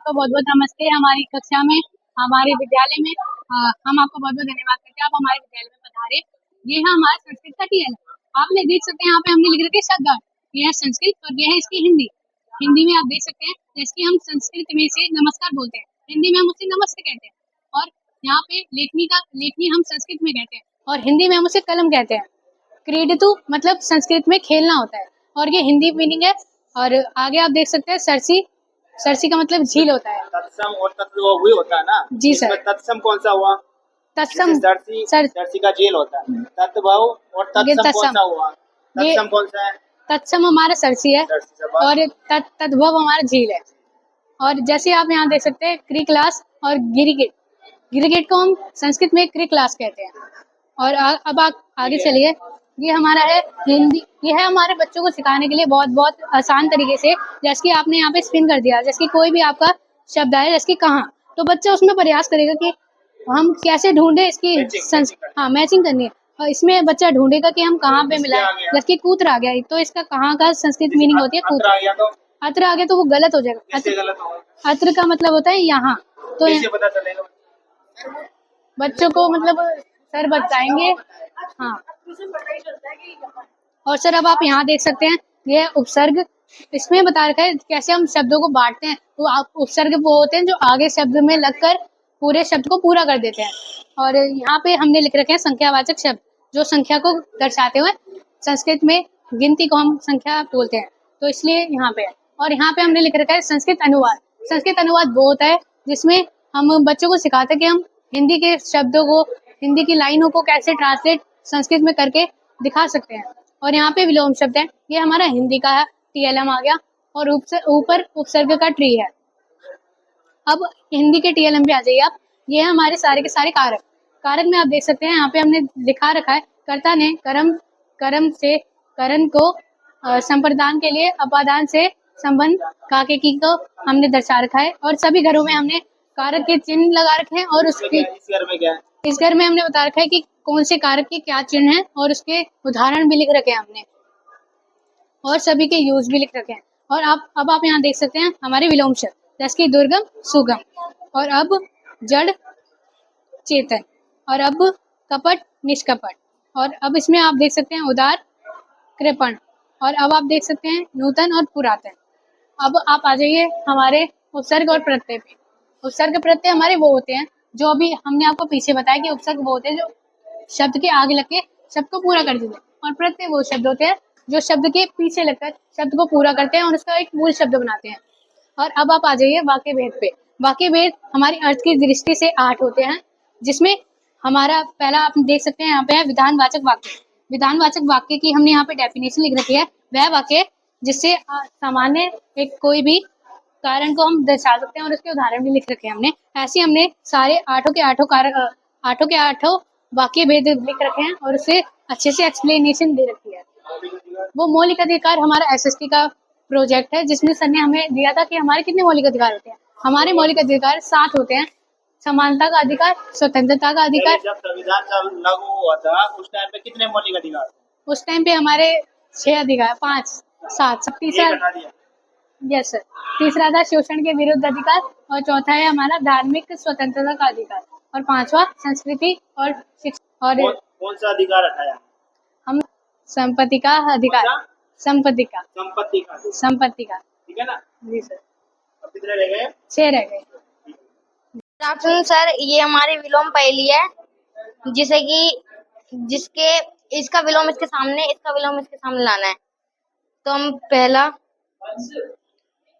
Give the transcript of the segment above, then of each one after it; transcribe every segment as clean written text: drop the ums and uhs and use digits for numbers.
आपका बहुत बहुत नमस्ते। हमारी कक्षा में, हमारे विद्यालय में हम आपको बहुत बहुत धन्यवाद करते हैं, आप हमारे विद्यालय में पधारे। ये है हमारा संस्कृत का टीएल। आपने देख सकते हैं यहाँ पे हमने लिख रखे शब्द। ये है संस्कृत और ये है इसकी हिंदी। हिंदी में आप देख सकते हैं जैसे कि हम संस्कृत में से नमस्कार बोलते हैं, हिंदी में हम उसे नमस्ते कहते हैं। और यहाँ पे लेखनी हम संस्कृत में कहते हैं और हिंदी में हम उसे कलम कहते हैं। क्रीडतु मतलब संस्कृत में खेलना होता है और ये हिंदी मीनिंग है। और आगे आप देख सकते हैं सरसी। सरसी का मतलब झील होता है। तत्सम और तत्व वही होता है ना जी सर। तत्सम कौन सा हुआ? तत्सम सरसी का झील होता है। तत्भव और तत्सम कौन सा हुआ? तत्सम कौन सा है? तत्सम हमारा सरसी है और तद्भव हमारा झील है। और जैसे आप यहाँ देख सकते हैं क्री क्लास और गिरिगेट। गिरिगेट को हम संस्कृत में क्री क्लास कहते हैं। और अब आप आगे चलिए। ये हमारा है हिंदी। ये है हमारे बच्चों को सिखाने के लिए बहुत बहुत आसान तरीके से, जैसे कि आपने यहाँ पे स्पिन कर दिया, जैसे कि कोई भी आपका शब्द आए जैसे कि कहाँ, तो बच्चा उसमें प्रयास करेगा कि हम कैसे ढूंढे इसकी मैचिंग करनी है। और इसमें बच्चा ढूंढेगा कि हम कहाँ पे मिला है। जैसे कि कूतर आ गया, तो इसका कहाँ का संस्कृत मीनिंग होती है कूतर। अत्र आ गया तो वो गलत हो जाएगा। अत्र का मतलब होता है यहाँ। तो पता चलेगा बच्चों को मतलब सर बताएंगे। हाँ, और सर अब आप यहाँ देख सकते हैं ये उपसर्ग। इसमें बता रखा है कैसे हम शब्दों को बांटते हैं। तो आप उपसर्ग वो होते हैं जो आगे शब्द में लगकर पूरे शब्द को पूरा कर देते हैं। और यहाँ पे हमने लिख रखे हैं संख्यावाचक शब्द, जो संख्या को दर्शाते हुए। संस्कृत में गिनती को हम संख्या बोलते हैं, तो इसलिए यहाँ पे है। और यहाँ पे हमने लिख रखा है संस्कृत अनुवाद। संस्कृत अनुवाद वो होता है जिसमें हम बच्चों को सिखाते हैं कि हम हिंदी के शब्दों को, हिंदी की लाइनों को कैसे ट्रांसलेट संस्कृत में करके दिखा सकते हैं। और यहाँ पे विलोम शब्द है, ये हमारा हिंदी का है, टीएलएम आ गया। और ऊपर उपसर्ग का ट्री है। अब हिंदी के टीएलएम पे आ जाइए आप। ये है हमारे सारे के सारे कारक। कारक में आप देख सकते हैं यहाँ पे हमने दिखा रखा है कर्ता ने कर्म से करण को संप्रदान के लिए अपादान से संबंध काके की को हमने दर्शा रखा है। और सभी घरों में हमने कारक के चिन्ह लगा रखे हैं। और उसके इस घर में क्या है? इस घर में हमने बता रखा है कि कौन से कारक के क्या चिन्ह हैं और उसके उदाहरण भी लिख रखे हैं हमने, और सभी के यूज भी लिख रखे हैं। और अब आप यहाँ देख सकते हैं हमारे विलोम शब्द, जैसे कि दुर्गम सुगम, और अब जड़ चेतन, और अब कपट निष्कपट, और अब इसमें आप देख सकते हैं उदार कृपण, और अब आप देख सकते हैं नूतन और पुरातन। अब आप आ जाइए हमारे उपसर्ग और प्रत्यय पे। उपसर्ग प्रत्यय हमारे वो होते हैं जो अभी हमने आपको पीछे बताया कि उपसर्ग वो होते हैं जो शब्द के आगे लग के शब्द को पूरा कर देते हैं, और प्रत्यय वो शब्द होते हैं जो शब्द के पीछे लगकर शब्द को पूरा करते हैं और उसका एक मूल शब्द बनाते हैं। और अब आप आ जाइए वाक्य भेद पे। वाक्य भेद हमारी अर्थ की दृष्टि से 8 होते हैं, जिसमें हमारा पहला आप देख सकते हैं यहाँ पे है विधानवाचक वाक्य। विधानवाचक वाक्य की हमने यहाँ पे डेफिनेशन लिख रखी है। वह वाक्य जिससे सामान्य एक कोई भी कारण को हम दर्शा सकते हैं, और उसके उदाहरण भी लिख रखे हैं हमने। ऐसे हमने सारे आठों के आठों वाक्य भेद लिख रखे हैं और उसे अच्छे से एक्सप्लेनेशन दे रखी है। वो मौलिक अधिकार हमारा एसएसटी का प्रोजेक्ट है, जिसमें सर ने हमें दिया था कि हमारे कितने मौलिक अधिकार होते हैं। हमारे मौलिक अधिकार 7 होते हैं। समानता का अधिकार, स्वतंत्रता का अधिकार। जब संविधान लागू हुआ था उस टाइम पे कितने मौलिक अधिकार? उस टाइम पे हमारे 6 अधिकार, 5 7 तीसरा, यस सर, तीसरा था शोषण के विरुद्ध अधिकार, और चौथा है हमारा धार्मिक स्वतंत्रता का अधिकार, और 5वां संस्कृति और शिक्षा। और कौन सा अधिकार हटाया? हम संपत्ति का अधिकार, संपत्ति का ठीक है ना? जी सर। अब कितने रह गए? 6 रह गए। सर, ये हमारी विलोम पहेली है, जिसे कि जिसके इसका विलोम इसके सामने, इसका विलोम इसके सामने लाना है। तो हम पहला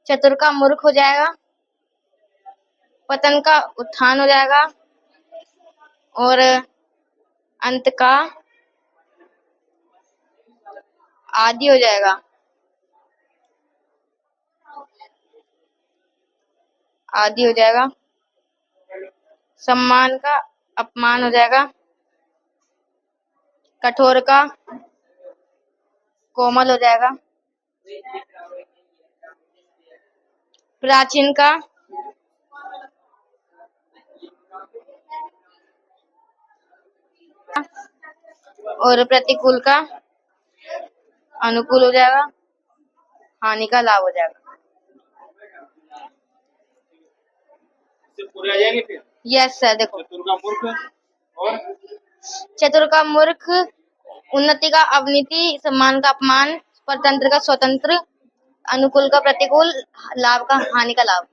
चतुर का मूर्ख हो जाएगा, पतन का उत्थान हो जाएगा, और अंत का आदि हो जाएगा। आदि हो जाएगा। सम्मान का अपमान हो जाएगा, कठोर का कोमल हो जाएगा, प्राचीन का और प्रतिकूल का अनुकूल हो जाएगा, हानि का लाभ हो जाएगा। इससे पूरे आ जाएंगे फिर। यस सर, देखो चतुर का मूर्ख और चतुर का मूर्ख, उन्नति का अवनीति, सम्मान का अपमान, परतंत्र का स्वतंत्र, अनुकूल का प्रतिकूल, लाभ का हानि का लाभ।